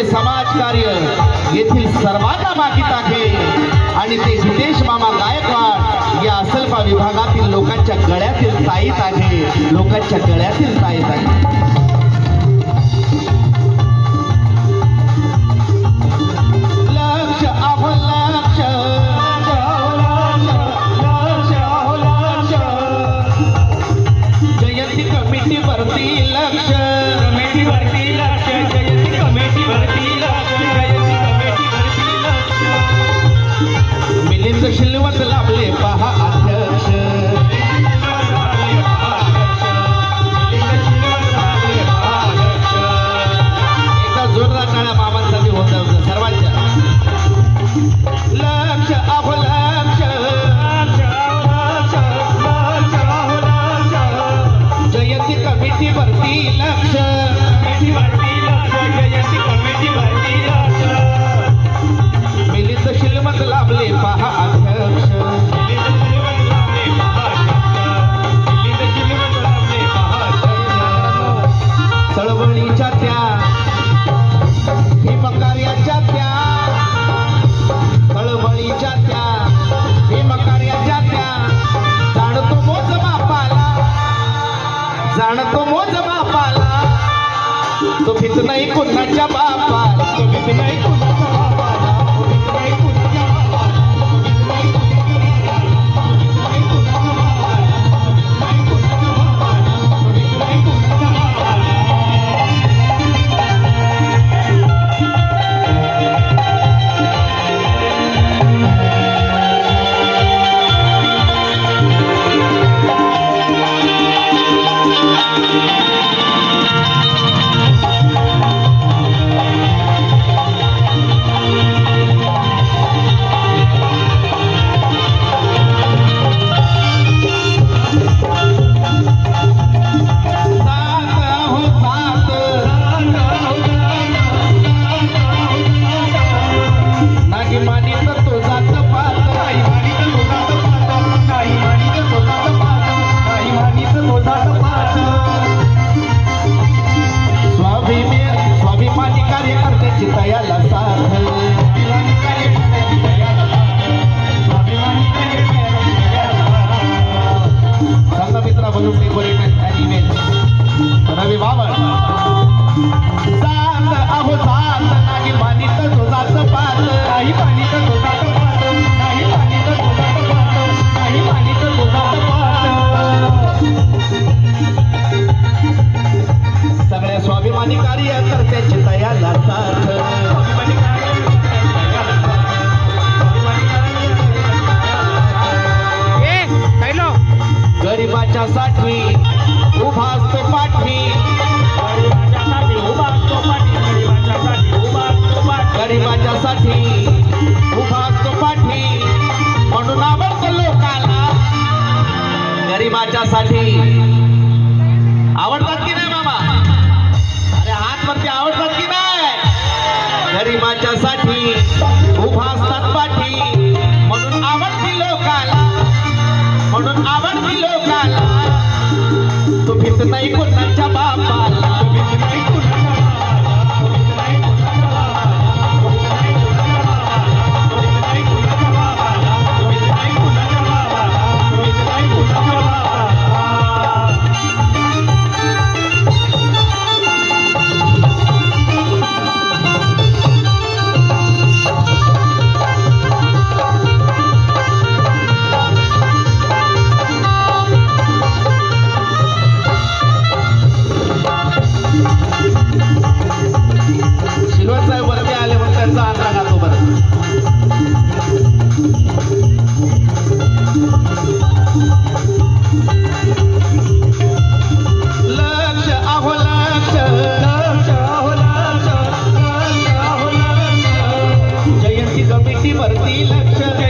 समाजकार्य येथील सर्वांना माहीत आहे आणि ते हितेश मामा गायकवाड या असलपा विभागातील लोकांच्या गळ्यातील ताईत आहे, लोकांच्या गळ्यातील ताईत आहे। शिलवत लाभले पहा अध्यक्ष, एकदा जोरदार टाळ्या मामांसाठी होतं सर्वांच्या। लक्ष अहो लक्ष, जयंती कमिटी वरती लक्ष, जयंती कमिटी वरती लक्ष, मिलिंद शिलवत लाभले पहा अध्यक्ष, चळवळीच्या त्या भीमकार्याच्या त्या, चळवळीच्या त्या भीमकार्याच्या त्या, जाणतो मोज बापाला, जाणतो मोज बापाला, तो भीत नाही कुणाच्या बापाला, तो भीत नाही कुणाच्या बापाला, तो भीत नाही कुणाच्या बापाला, स्वाभिमानी कार्यकर्त्याची तयाला साथ, Sanghamitra balloon decorated and event Ravi Baba जात अहो जात नाही पाणी तर दुधाच पात, नाही पाणी तर दुधाच पात, नाही पाणी तर दुधाच पात, नाही पाणी तर दुधाच पात। सगळ्या स्वाभिमानी कार्यकर्त्याची तयाला साथ, गरिबाच्या साठी उभा असतो पाठी, गरिबाच्या साठी उभा असतो पाठी, म्हणून आवडतो लोकाला, गरिबाच्या साठी आवडतात की नाही मामा? अरे हात वरती आवडतात की नाही? गरिबाच्या साठी म्हणून आवडती लोकाला तू भीत नाही कुणाच्या बापाला शिलवत साहेब वरती आले म्हणून त्यांचा आंध्रा गातो बरं लक्ष आहो लक्ष जयंती कमिटी वरती लक्ष